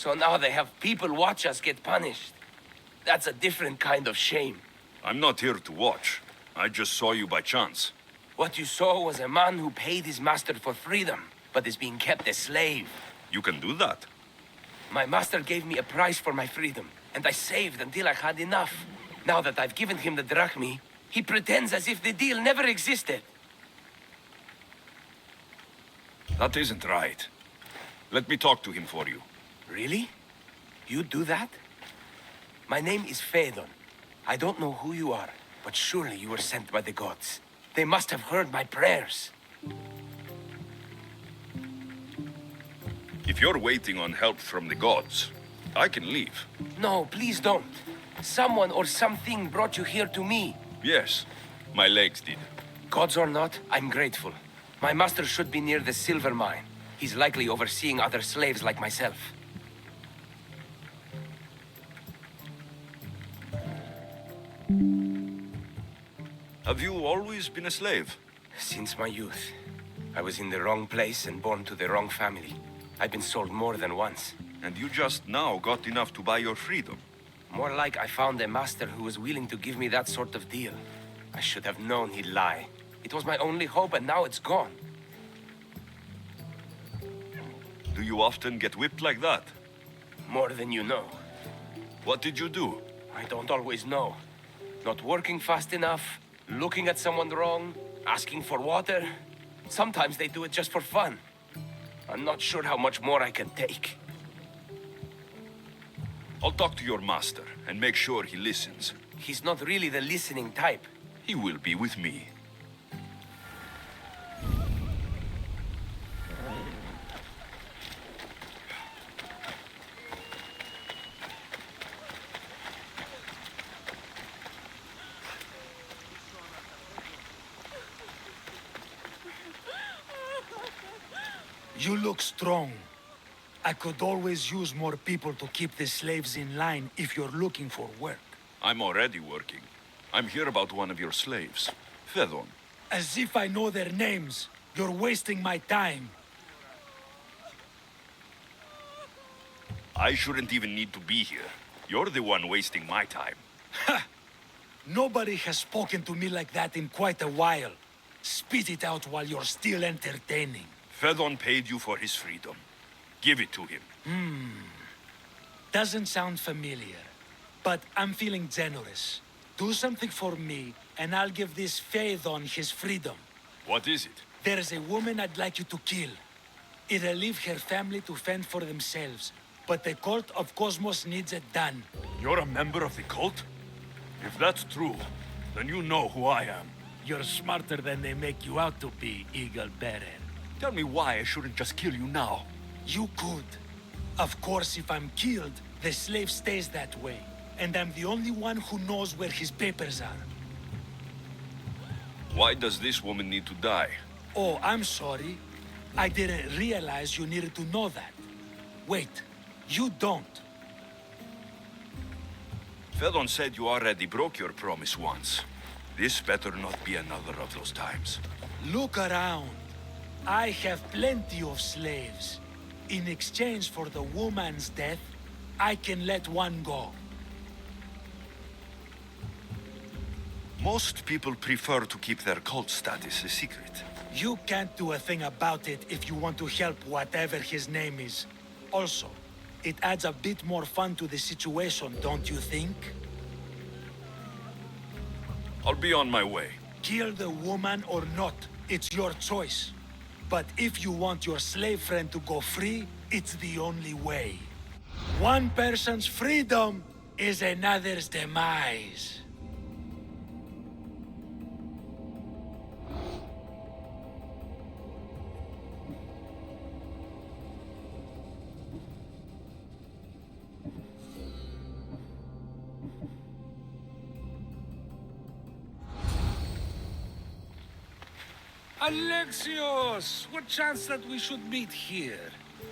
So now they have people watch us get punished. That's a different kind of shame. I'm not here to watch. I just saw you by chance. What you saw was a man who paid his master for freedom, but is being kept a slave. You can do that? My master gave me a price for my freedom, and I saved until I had enough. Now that I've given him the drachmi, he pretends as if the deal never existed. That isn't right. Let me talk to him for you. Really? You do that? My name is Phaedon. I don't know who you are, but surely you were sent by the gods. They must have heard my prayers. If you're waiting on help from the gods, I can leave. No, please don't. Someone or something brought you here to me. Yes, my legs did. Gods or not, I'm grateful. My master should be near the silver mine. He's likely overseeing other slaves like myself. Have you always been a slave? Since my youth. I was in the wrong place and born to the wrong family. I've been sold more than once. And you just now got enough to buy your freedom? More like I found a master who was willing to give me that sort of deal. I should have known he'd lie. It was my only hope, and now it's gone. Do you often get whipped like that? More than you know. What did you do? I don't always know. Not working fast enough, looking at someone wrong, asking for water. Sometimes they do it just for fun. I'm not sure how much more I can take. I'll talk to your master and make sure he listens. He's not really the listening type. He will be with me. You look strong. I could always use more people to keep the slaves in line if you're looking for work. I'm already working. I'm here about one of your slaves, Phaedon. As if I know their names. You're wasting my time. I shouldn't even need to be here. You're the one wasting my time. Ha! Nobody has spoken to me like that in quite a while. Spit it out while you're still entertaining. Phaedon paid you for his freedom. Give it to him. Doesn't sound familiar. But I'm feeling generous. Do something for me, and I'll give this Phaedon his freedom. What is it? There's a woman I'd like you to kill. It'll leave her family to fend for themselves. But the Cult of Kosmos needs it done. You're a member of the cult? If that's true, then you know who I am. You're smarter than they make you out to be, Eagle Bearer. Tell me why I shouldn't just kill you now. You could. Of course, if I'm killed, the slave stays that way. And I'm the only one who knows where his papers are. Why does this woman need to die? Oh, I'm sorry. I didn't realize you needed to know that. Wait, you don't. Phaedon said you already broke your promise once. This better not be another of those times. Look around. I have plenty of slaves. In exchange for the woman's death, I can let one go. Most people prefer to keep their cult status a secret. You can't do a thing about it if you want to help whatever his name is. Also, it adds a bit more fun to the situation, don't you think? I'll be on my way. Kill the woman or not, it's your choice. But if you want your slave friend to go free, it's the only way. One person's freedom is another's demise. Alexios! What chance that we should meet here?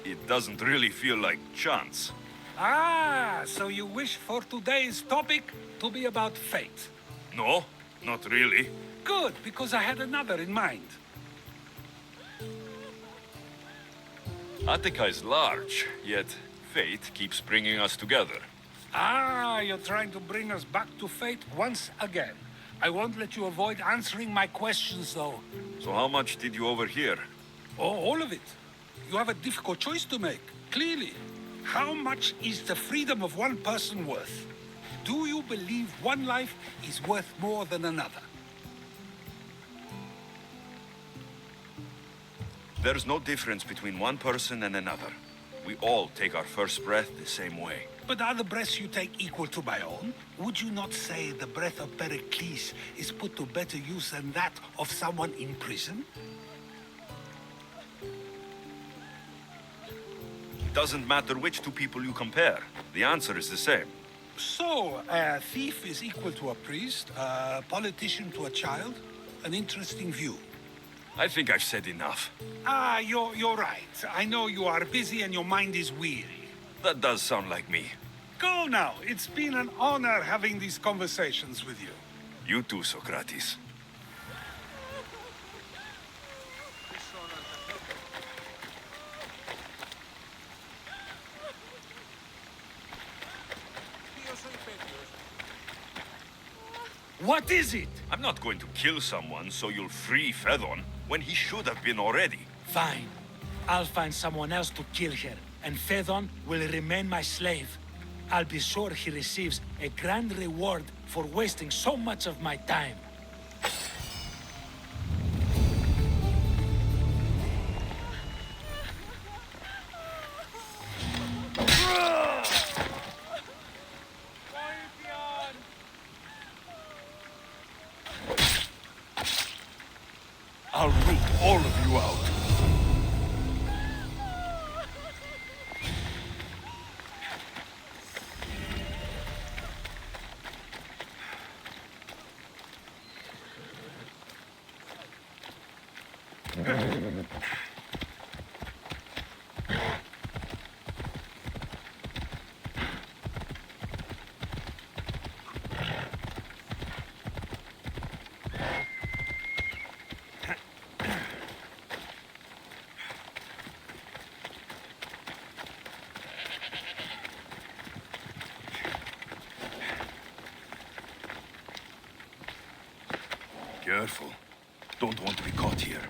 It doesn't really feel like chance. Ah, so you wish for today's topic to be about fate. No, not really. Good, because I had another in mind. Attica is large, yet Fate keeps bringing us together. Ah, you're trying to bring us back to fate once again. I won't let you avoid answering my questions, though. So how much did you overhear? Oh, all of it. You have a difficult choice to make, clearly. How much is the freedom of one person worth? Do you believe one life is worth more than another? There's no difference between one person and another. We all take our first breath the same way. But are the breaths you take equal to my own? Would you not say the breath of Pericles is put to better use than that of someone in prison? It doesn't matter which two people you compare. The answer is the same. So, a thief is equal to a priest, a politician to a child? An interesting view. I think I've said enough. Ah, you're right. I know you are busy and your mind is weary. That does sound like me. Go now. It's been an honor having these conversations with you. You too, Socrates. What is it? I'm not going to kill someone so you'll free Fedon when he should have been already. Fine. I'll find someone else to kill her, and Fedon will remain my slave. I'll be sure he receives a grand reward for wasting so much of my time. I'll root all of you out. Careful. Don't want to be caught here.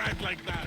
bad like that.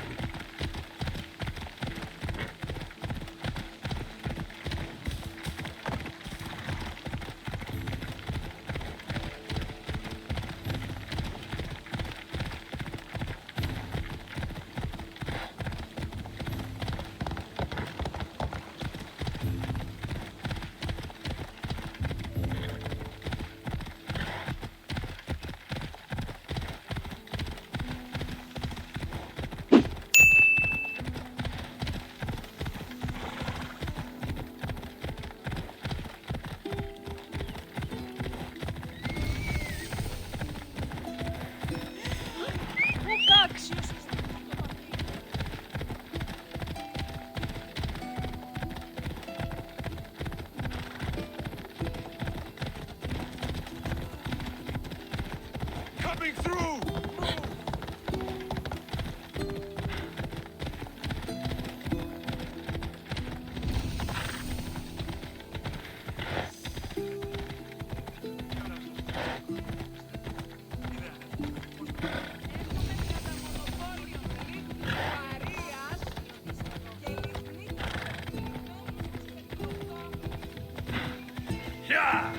Coming through! Yeah!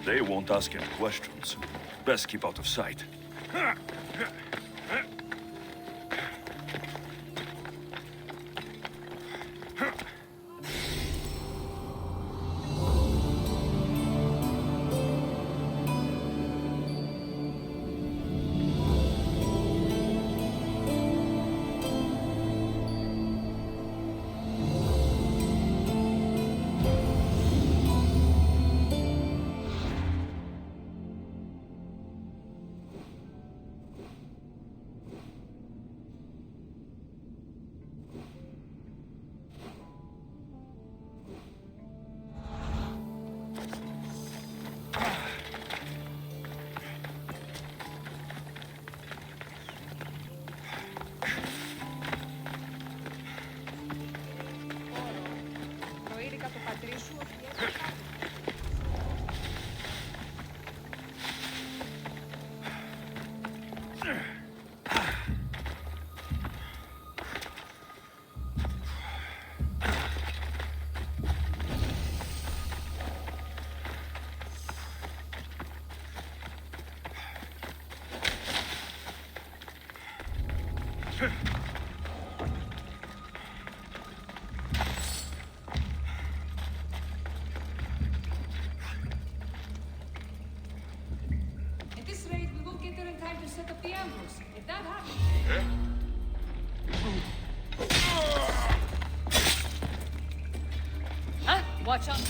They won't ask any questions. Best keep out of sight. At this rate, we won't get there in time to set up the ambush. If that happens... Huh? Watch out.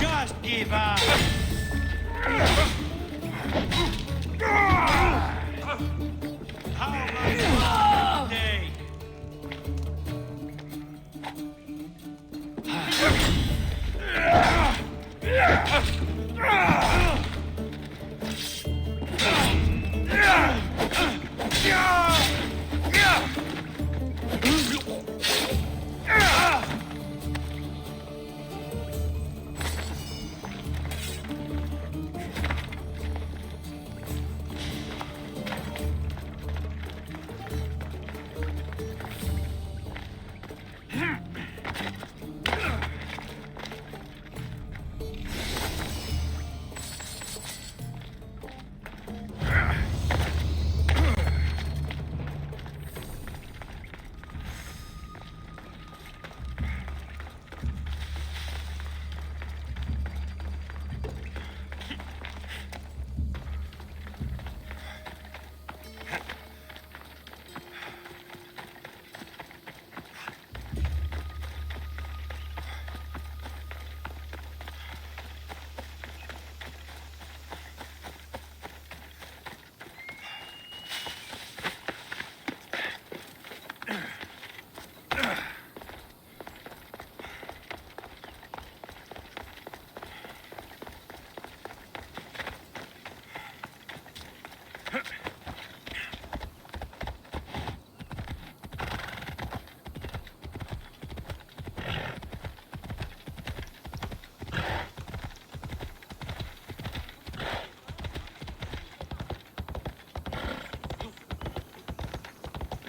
Just give up! How much day?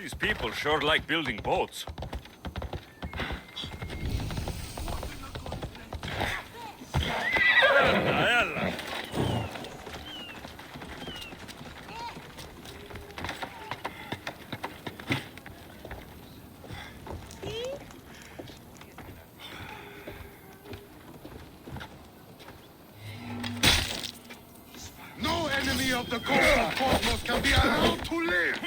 These people sure like building boats. No enemy of the Cult of Kosmos can be allowed to live!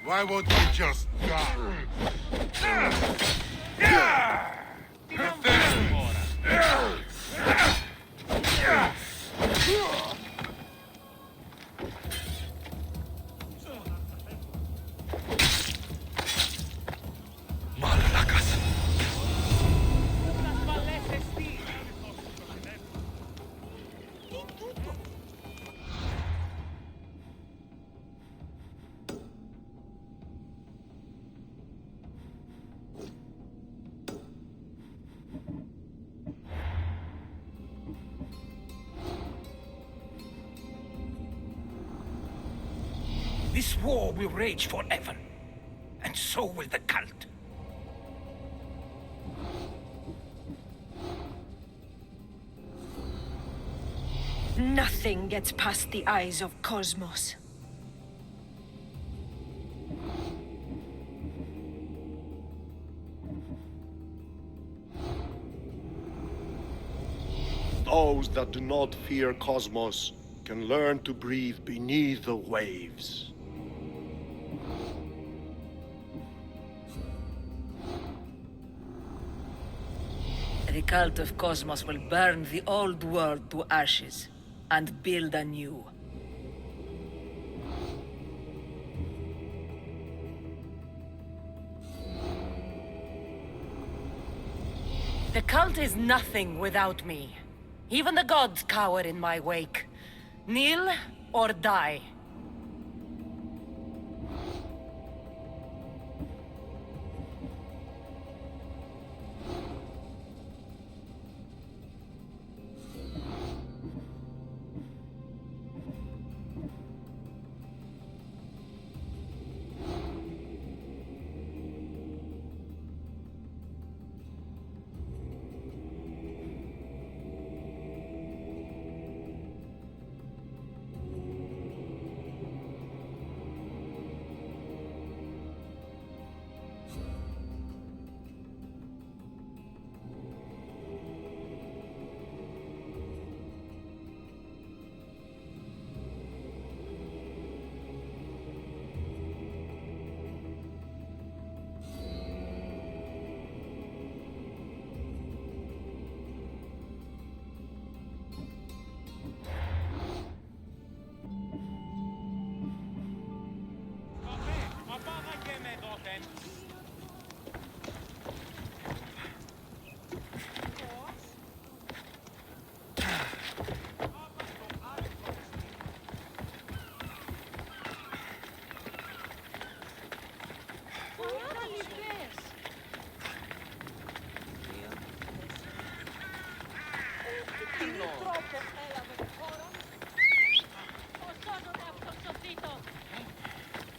Why won't you just die? This war will rage forever, and so will the cult. Nothing gets past the eyes of Cosmos. Those that do not fear Cosmos can learn to breathe beneath the waves. The Cult of Kosmos will burn the old world to ashes and build anew. The cult is nothing without me. Even the gods cower in my wake. Kneel or die.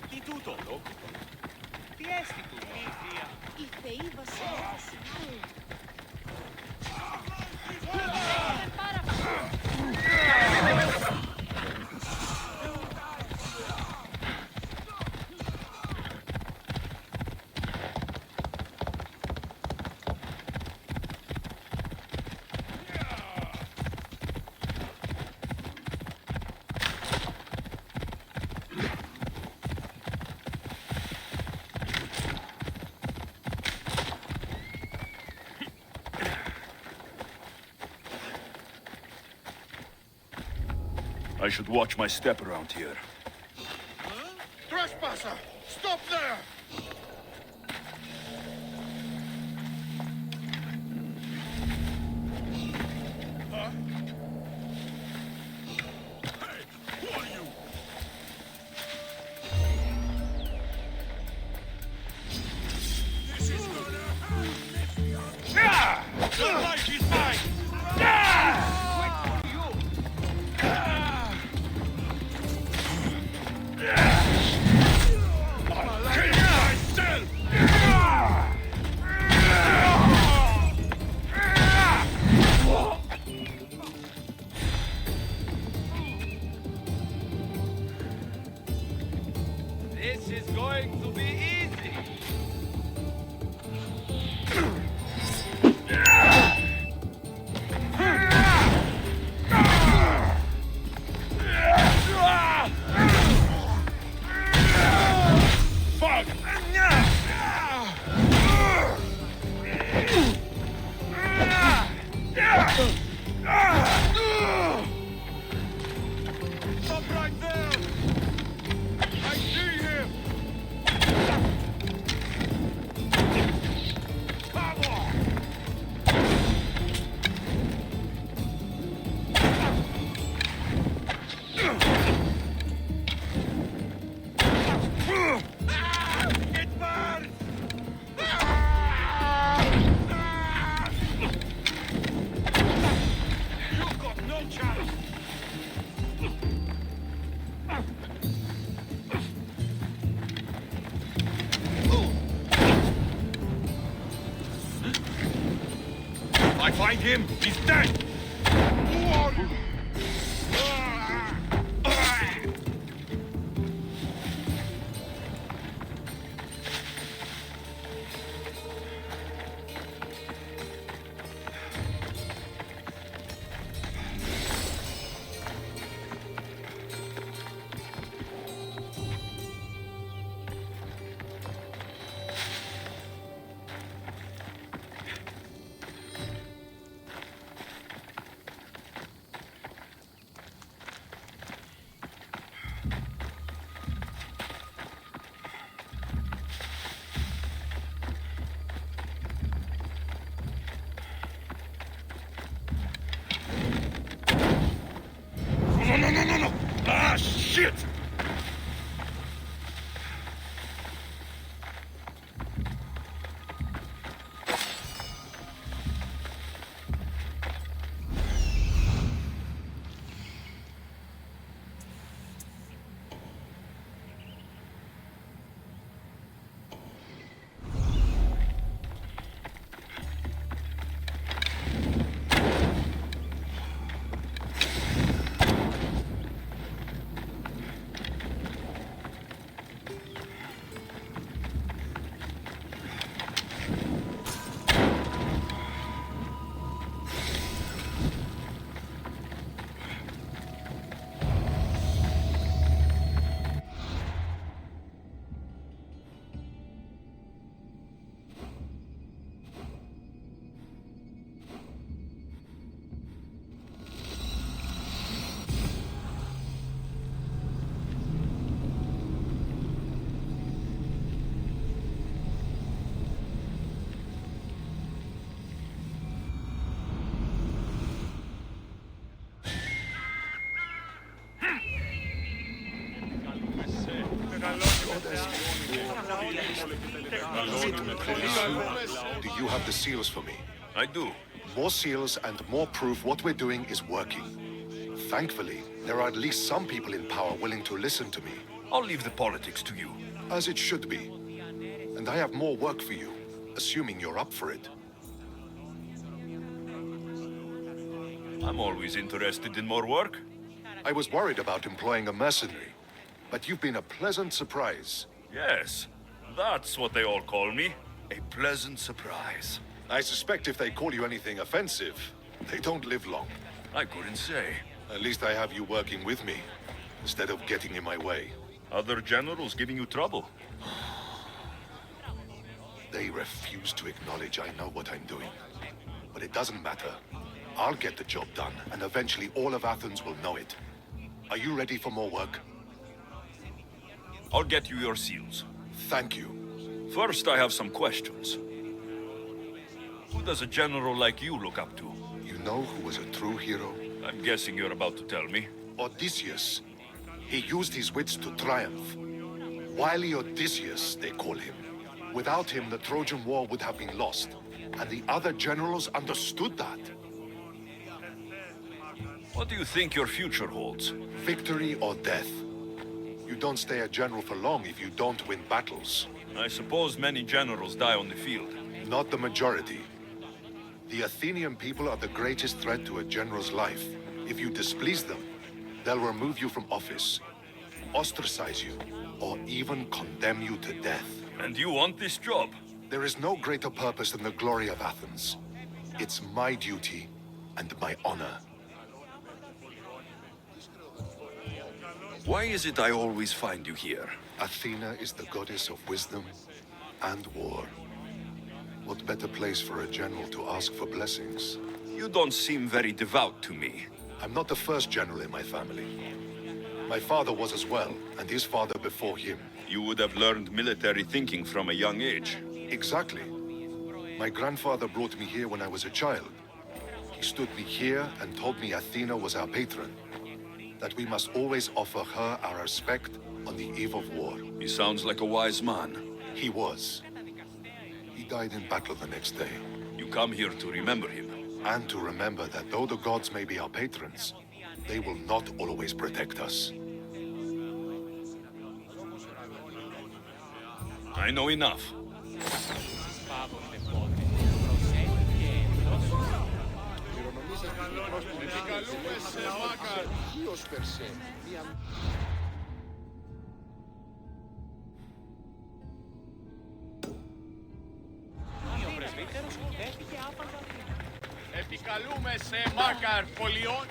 Τι τούτο, Λοκ? Τι έστι τούτο? Οι θεοί βασιλεύουν. I should watch my step around here. Trespasser! Stop there! Huh? Hey, who are you? This is gonna hurt! Your life is mine! This is going to be easy. Fuck! Stop right there! I see him! Come on! It burns! You've got no chance! If I find him, he's dead! Who are you? No! Ah, shit! Do you have the seals for me? I do. More seals and more proof what we're doing is working. Thankfully, there are at least some people in power willing to listen to me. I'll leave the politics to you. As it should be. And I have more work for you, assuming you're up for it. I'm always interested in more work. I was worried about employing a mercenary, but you've been a pleasant surprise. Yes, that's what they all call me. A pleasant surprise. I suspect if they call you anything offensive, they don't live long. I couldn't say. At least I have you working with me, instead of getting in my way. Other generals giving you trouble. They refuse to acknowledge I know what I'm doing. But it doesn't matter. I'll get the job done, and eventually all of Athens will know it. Are you ready for more work? I'll get you your seals. Thank you. First, I have some questions. Who does a general like you look up to? You know who was a true hero? I'm guessing you're about to tell me. Odysseus. He used his wits to triumph. Wily Odysseus, they call him. Without him, the Trojan War would have been lost. And the other generals understood that. What do you think your future holds? Victory or death. You don't stay a general for long if you don't win battles. I suppose many generals die on the field. Not the majority. The Athenian people are the greatest threat to a general's life. If you displease them, they'll remove you from office, ostracize you, or even condemn you to death. And you want this job? There is no greater purpose than the glory of Athens. It's my duty and my honor. Why is it I always find you here? Athena is the goddess of wisdom and war. What better place for a general to ask for blessings? You don't seem very devout to me. I'm not the first general in my family. My father was as well, and his father before him. You would have learned military thinking from a young age. Exactly. My grandfather brought me here when I was a child. He stood me here and told me Athena was our patron. That we must always offer her our respect on the eve of war. He sounds like a wise man. He was. He died in battle the next day. You come here to remember him. And to remember that though the gods may be our patrons, they will not always protect us. I know enough. Επικαλούμε σε Μάκαρ πολιών.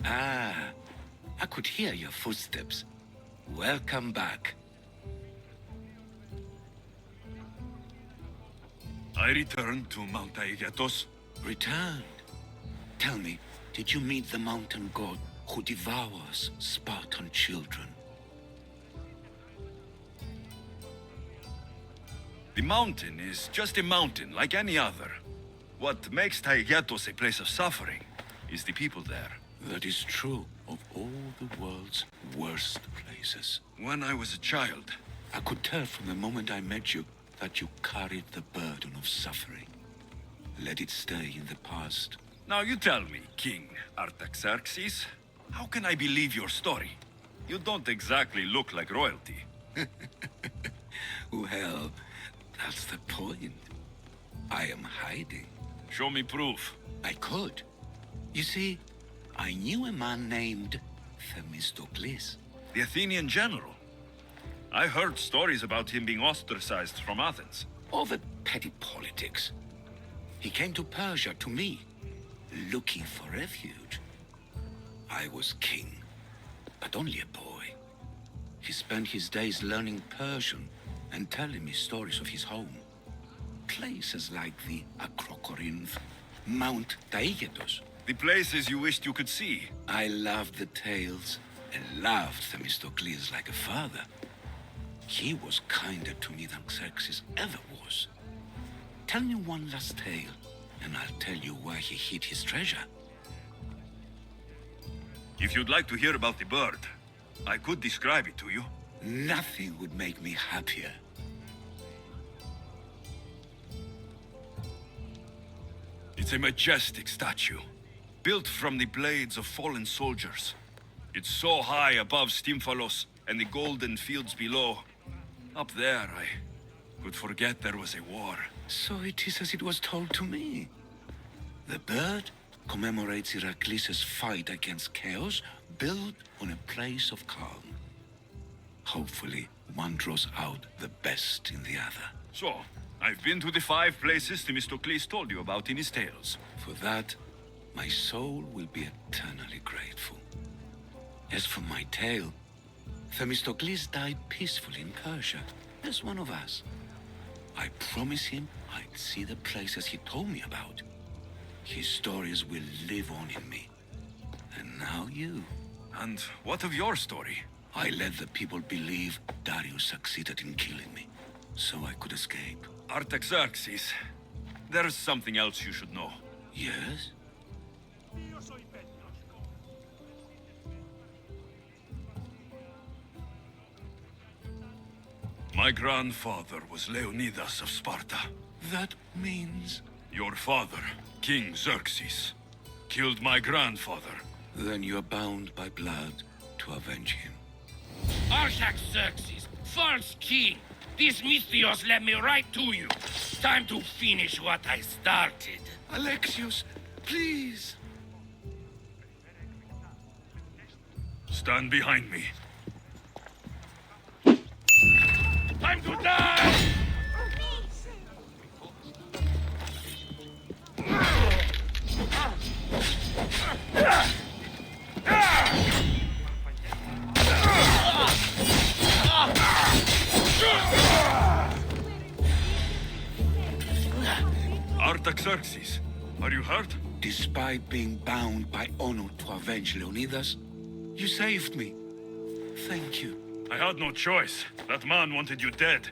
Ah, I could hear your footsteps. Welcome back. I returned to Mount Aegatos. Returned? Tell me, did you meet the mountain god who devours Spartan children? The mountain is just a mountain like any other. What makes Taygetos a place of suffering is the people there. That is true of all the world's worst places. When I was a child, I could tell from the moment I met you that you carried the burden of suffering. Let it stay in the past. Now you tell me, King Artaxerxes, how can I believe your story? You don't exactly look like royalty. Well, that's the point. I am hiding. Show me proof. I could. You see, I knew a man named Themistocles. The Athenian general. I heard stories about him being ostracized from Athens. Over petty politics. He came to Persia to me, looking for refuge. I was king, but only a boy. He spent his days learning Persian and telling me stories of his home. Places like the Acrocorinth, Mount Taygetos. The places you wished you could see. I loved the tales and loved Themistocles like a father. He was kinder to me than Xerxes ever was. Tell me one last tale, and I'll tell you where he hid his treasure. If you'd like to hear about the bird, I could describe it to you. Nothing would make me happier. It's a majestic statue, built from the blades of fallen soldiers. It's so high above Stymphalos and the golden fields below. Up there, I could forget there was a war. So it is as it was told to me. The bird commemorates Heracles' fight against chaos, built on a place of calm. Hopefully, one draws out the best in the other. So, I've been to the 5 places Themistocles told you about in his tales. For that, my soul will be eternally grateful. As for my tale, Themistocles died peacefully in Persia, as one of us. I promise him I'd see the places he told me about. His stories will live on in me. And now you. And what of your story? I let the people believe Darius succeeded in killing me, so I could escape. Artaxerxes, there's something else you should know. Yes? My grandfather was Leonidas of Sparta. That means... Your father, King Xerxes, killed my grandfather. Then you're bound by blood to avenge him. Artaxerxes, false king! This Mythios led me right to you. Time to finish what I started. Alexios, please! Stand behind me. Time to die! Artaxerxes, are you hurt? Despite being bound by honor to avenge Leonidas, you saved me. Thank you. I had no choice. That man wanted you dead.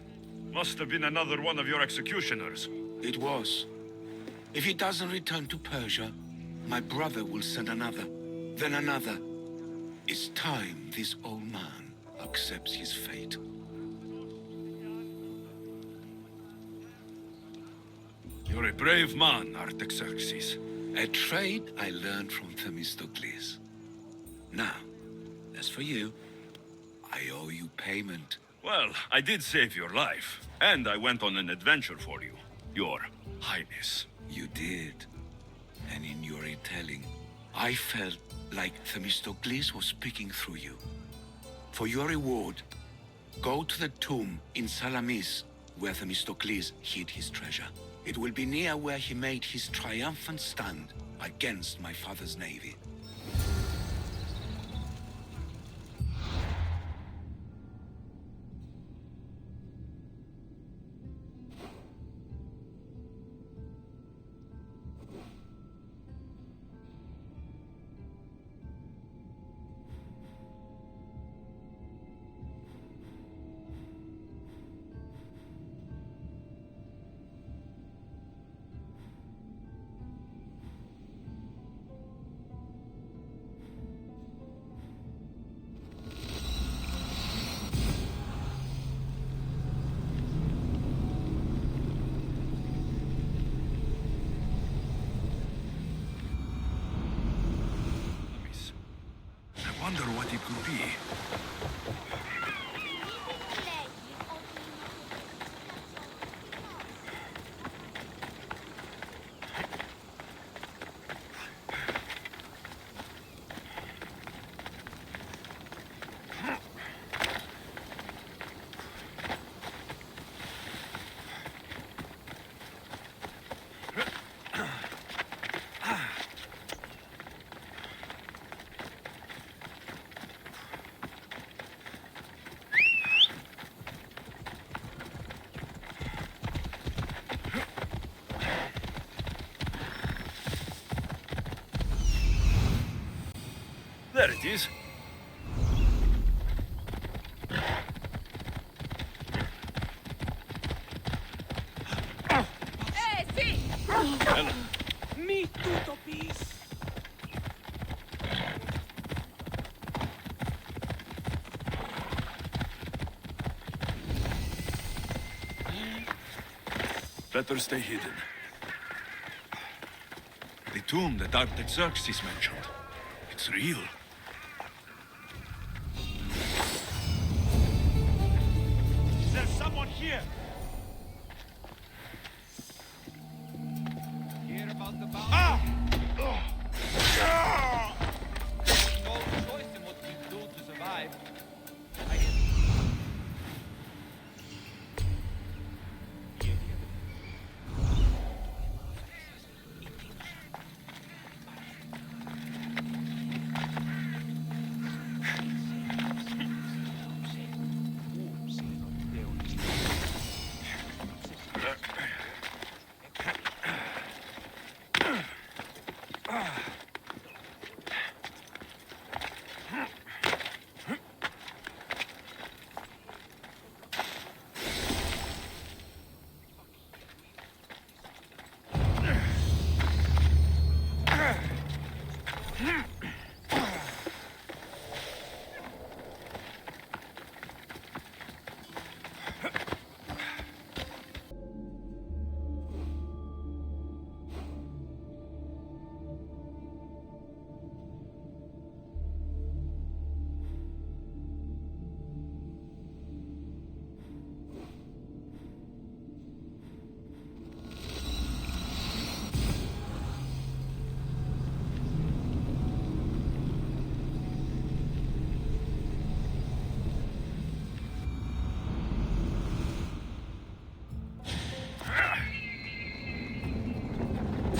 Must have been another one of your executioners. It was. If he doesn't return to Persia, my brother will send another, then another. It's time this old man accepts his fate. You're a brave man, Artaxerxes. A trait I learned from Themistocles. Now, as for you, I owe you payment. Well, I did save your life, and I went on an adventure for you, Your Highness. You did. And in your retelling, I felt like Themistocles was speaking through you. For your reward, go to the tomb in Salamis, where Themistocles hid his treasure. It will be near where he made his triumphant stand against my father's navy. Wonder what it could be. There it is. Eh, sì! Hello. Mi tutto peace! Better stay hidden. The tomb that Artaxerxes mentioned. It's real. There's someone here!